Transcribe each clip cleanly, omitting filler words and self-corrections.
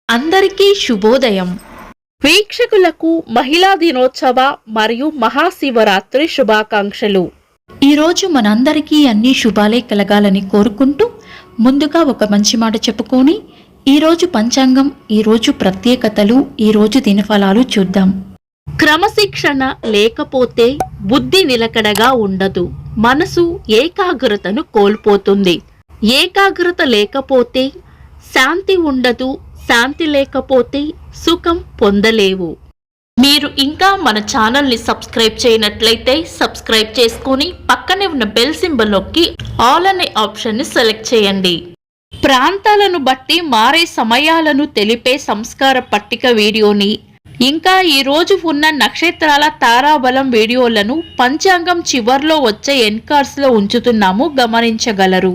అందరికీ శుభోదయం. వీక్షకులకు మహిళా దినోత్సవ మరియు మహాశివరాత్రి శుభాకాంక్షలు. ఈరోజు మనందరికీ అన్ని శుభాలే కలగాలని కోరుకుంటూ ముందుగా ఒక మంచి మాట చెప్పుకొని ఈరోజు పంచాంగం, ఈరోజు ప్రత్యేకతలు, ఈరోజు దినఫలాలు చూద్దాం. క్రమశిక్షణ లేకపోతే బుద్ధి నిలకడగా ఉండదు, మనసు ఏకాగ్రతను కోల్పోతుంది. ఏకాగ్రత లేకపోతే శాంతి ఉండదు, శాంతి లేకపోతే సుఖం పొందలేవు. మీరు ఇంకా మన ఛానల్ని సబ్స్క్రైబ్ చేయనట్లయితే సబ్స్క్రైబ్ చేసుకొని పక్కనే ఉన్న బెల్ సింబల్ నొక్కి ఆల్ అనే ఆప్షన్ని సెలెక్ట్ చేయండి. ప్రాంతాలను బట్టి మారే సమయాలను తెలిపే సంస్కార పట్టిక వీడియోని, ఇంకా ఈరోజు ఉన్న నక్షత్రాల తారాబలం వీడియోలను పంచాంగం చివర్లో వచ్చే ఎన్కార్స్లో ఉంచుతున్నాము, గమనించగలరు.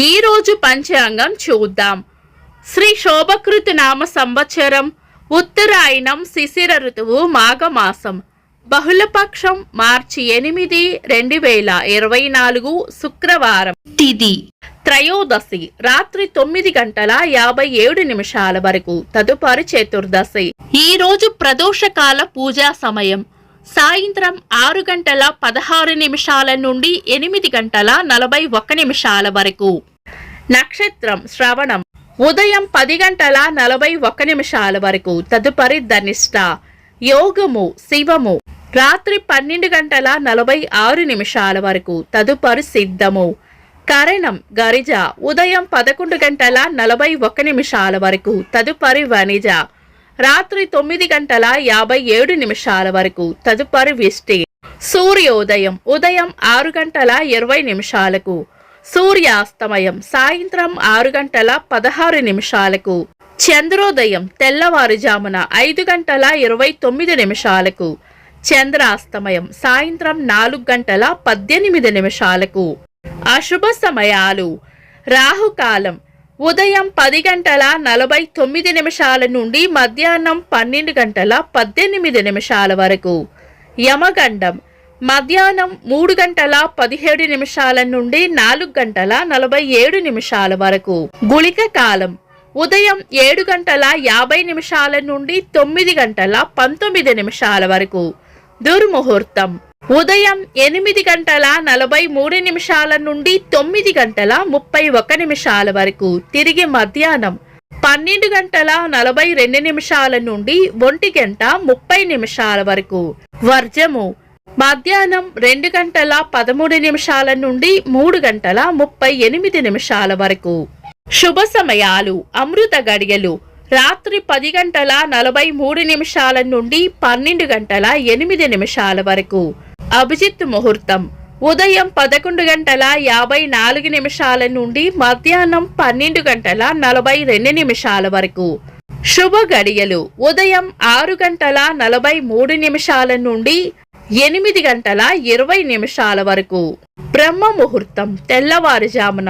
ఈరోజు పంచాంగం చూద్దాం. శ్రీ శోభకృతి నామ సంవత్సరం, ఉత్తరాయణం, శిశిర ఋతువు, మాఘమాసం, బహుళపక్షం, మార్చి 8, 2024, శుక్రవారం. తిథి త్రయోదశి, రాత్రి 9:57 వరకు. తదుపరి చతుర్దశి. ఈ రోజు ప్రదోషకాల పూజా సమయం సాయంత్రం 6:16 నుండి 8:41 వరకు. నక్షత్రం శ్రవణం, ఉదయం 10:41 వరకు. తదుపరి ధనిష్ట. యోగము శివము, రాత్రి 12:46 వరకు. తదుపరి సిద్ధము. కరణం గరిజ, ఉదయం 11:41 వరకు. తదుపరి వనిజ, రాత్రి 9:57 వరకు. తదుపరి విష్టి. సూర్యోదయం ఉదయం 6:20. సూర్యాస్తమయం సాయంత్రం 6:16. చంద్రోదయం తెల్లవారుజామున 5:29. చంద్రాస్తమయం సాయంత్రం 4:18. అశుభ సమయాలు. రాహుకాలం ఉదయం 10:49 నుండి మధ్యాహ్నం 12:18 వరకు. యమగండం మధ్యాహ్నం 3:17 నుండి 4:47 వరకు. గుళిక కాలం ఉదయం 7:50 నుండి 9:19 వరకు. దుర్ముహూర్తం ఉదయం 8:43 నుండి 9:31 వరకు. తిరిగి మధ్యాహ్నం 12:42 నుండి 1:30 వరకు. వర్జము మధ్యాహ్నం 2:13 నుండి 3:38 వరకు. శుభ సమయాలు. అమృత గడియలు రాత్రి 10:43 నుండి 12:08 వరకు. అభిజిత్ ముహూర్తం ఉదయం 11:54 నుండి మధ్యాహ్నం 12:42 వరకు. శుభ గడియలు ఉదయం 6:43 నుండి 8:20 వరకు. బ్రహ్మ ముహూర్తం తెల్లవారుజామున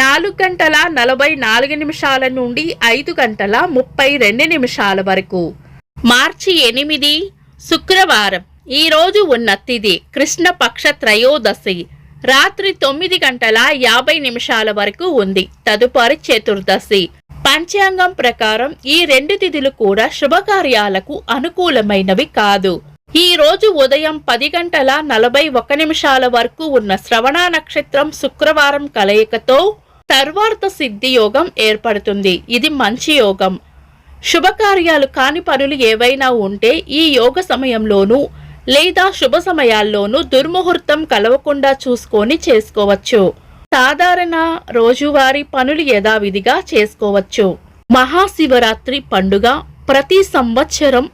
4:44 నుండి 5:32 వరకు. మార్చి 8, శుక్రవారం. ఈ రోజు ఉన్న తిథి కృష్ణపక్ష త్రయోదశి, రాత్రి 9:50 వరకు ఉంది. తదుపరి చతుర్దశి. పంచాంగం ప్రకారం ఈ రెండు తిథులు కూడా శుభకార్యాలకు అనుకూలమైనవి కాదు. ఈ రోజు ఉదయం 10:41 వరకు ఉన్న శ్రవణ నక్షత్రం శుక్రవారం కలయికతో సర్వార్థ సిద్ధి యోగం ఏర్పడుతుంది. ఇది మంచి యోగం. శుభకార్యాలు కాని పనులు ఏవైనా ఉంటే ఈ యోగ సమయంలోనూ లేదా శుభ సమయాల్లోనూ దుర్ముహూర్తం కలవకుండా చూసుకొని చేసుకోవచ్చు. సాధారణ రోజువారీ పనులు యథావిధిగా చేసుకోవచ్చు. మహాశివరాత్రి పండుగ ప్రతి సంవత్సరం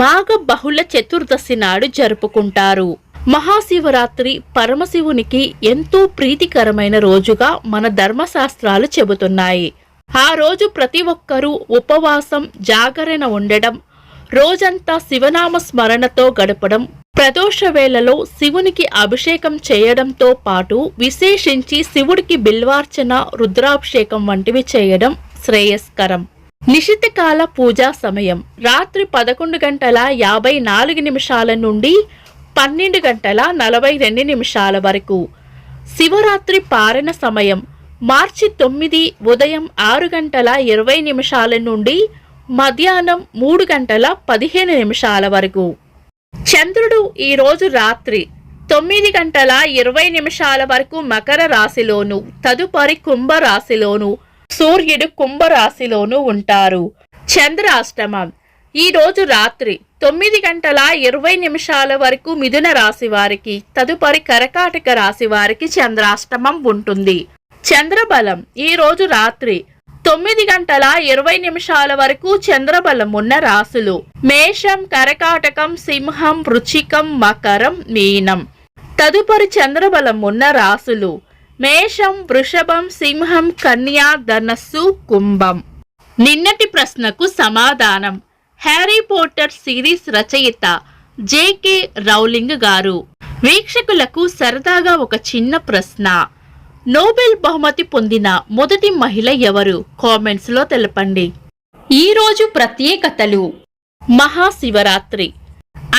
మాఘ బహుళ చతుర్దశి నాడు జరుపుకుంటారు. మహాశివరాత్రి పరమశివునికి ఎంతో ప్రీతికరమైన రోజుగా మన ధర్మశాస్త్రాలు చెబుతున్నాయి. ఆ రోజు ప్రతి ఒక్కరూ ఉపవాసం, జాగరణ ఉండడం, రోజంతా శివనామ స్మరణతో గడపడం, ప్రదోష వేళలో శివునికి అభిషేకం చేయడంతో పాటు విశేషించి శివుడికి బిల్వార్చన, రుద్రాభిషేకం వంటివి చేయడం శ్రేయస్కరం. నిశితకాల పూజా సమయం రాత్రి 11:54 నుండి 12:42 వరకు. శివరాత్రి పారణ సమయం మార్చి 9 ఉదయం 6:20 నుండి మధ్యాహ్నం 3:15 వరకు. చంద్రుడు ఈరోజు రాత్రి 9:20 వరకు మకర రాశిలోను, తదుపరి కుంభరాశిలోను, సూర్యుడు కుంభరాశిలోను ఉంటారు. చంద్రాష్టమం ఈరోజు రాత్రి 9:20 వరకు మిథున రాశి వారికి, తదుపరి కర్కాటక రాశి వారికి చంద్రాష్టమం ఉంటుంది. చంద్రబలం ఈరోజు రాత్రి 9:20 వరకు చంద్రబలం ఉన్న రాశులు మేషం, కర్కాటకం, సింహం, వృశ్చికం, మకరం, మీనం. తదుపరి చంద్రబలం ఉన్న రాశులు మేషం, వృషభం, సింహం, కన్యా, ధనస్సు, కుంభం. నిన్నటి ప్రశ్నకు సమాధానం హ్యారీ పోటర్ సిరీస్ రచయిత జేకే రౌలింగ్ గారు. వీక్షకులకు సరదాగా ఒక చిన్న ప్రశ్న. నోబెల్ బహుమతి పొందిన మొదటి మహిళ ఎవరు? కామెంట్స్ లో తెలపండి. ఈరోజు ప్రత్యేకతలు: మహాశివరాత్రి,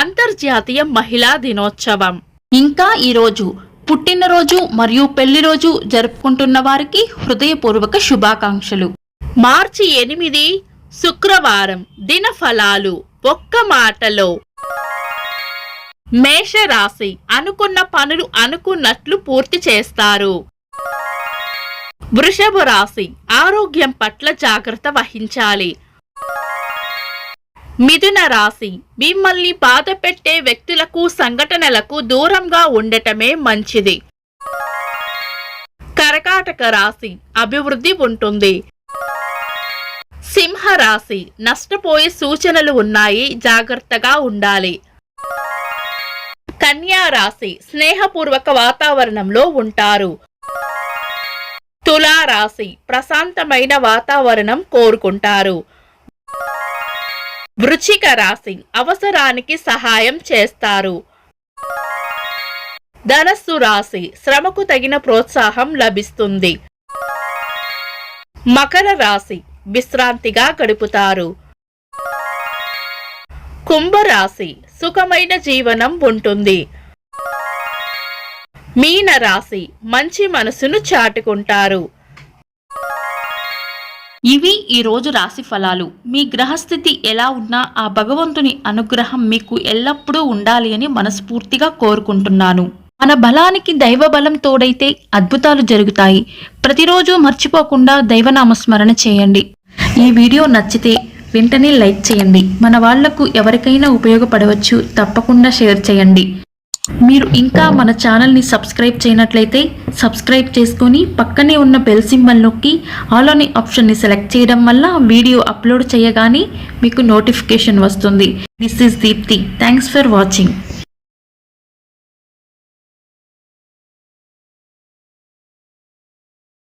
అంతర్జాతీయ మహిళా దినోత్సవం. ఇంకా ఈరోజు పుట్టినరోజు మరియు పెళ్లిరోజు జరుపుకుంటున్న వారికి హృదయపూర్వక శుభాకాంక్షలు. మార్చి 8 శుక్రవారం. దిన ఫలాలు ఒక్క మాటలో: మేషరాశి అనుకున్న పనులు అనుకున్నట్లు పూర్తి చేస్తారు. వృషభ రాశి ఆరోగ్యం పట్ల జాగ్రత్త వహించాలి. మిథున రాశి మిమ్మల్ని బాధ పెట్టే వ్యక్తులకు, సంఘటనలకు దూరంగా ఉండటమే మంచిది. కర్కాటక రాశి అభివృద్ధి ఉంటుంది. సింహరాశి నష్టపోయే సూచనలు ఉన్నాయి, జాగ్రత్తగా ఉండాలి. కన్యా రాశి స్నేహపూర్వక వాతావరణంలో ఉంటారు. తులారాశి ప్రశాంతమైన వాతావరణం కోరుకుంటారు. వృశ్చిక రాశి అవసరానికి సహాయం చేస్తారు. ధనస్సు రాశి శ్రమకు తగిన ప్రోత్సాహం లభిస్తుంది. మకర రాశి విశ్రాంతిగా గడుపుతారు. కుంభరాశి సుఖమైన జీవనం ఉంటుంది. మీన రాశి మంచి మనసును చాటుకుంటారు. ఇవి ఈ రోజు రాశి ఫలాలు. మీ గ్రహస్థితి ఎలా ఉన్నా ఆ భగవంతుని అనుగ్రహం మీకు ఎల్లప్పుడూ ఉండాలి అని మనస్ఫూర్తిగా కోరుకుంటున్నాను. మన బలానికి దైవ బలం తోడైతే అద్భుతాలు జరుగుతాయి. ప్రతిరోజు మర్చిపోకుండా దైవనామస్మరణ చేయండి. ఈ వీడియో నచ్చితే వెంటనే లైక్ చేయండి. మన వాళ్లకు ఎవరికైనా ఉపయోగపడవచ్చు. తప్పకుండా షేర్ చేయండి. మీరు ఇంకా మన ఛానల్ని సబ్స్క్రైబ్ చేయనట్లయితే సబ్స్క్రైబ్ చేసుకొని పక్కనే ఉన్న బెల్ సింబల్ నొక్కి ఆల్ అనే ఆప్షన్ని సెలెక్ట్ చేయడం వల్ల వీడియో అప్లోడ్ చేయగానే మీకు నోటిఫికేషన్ వస్తుంది. This is Deepti. Thanks for watching.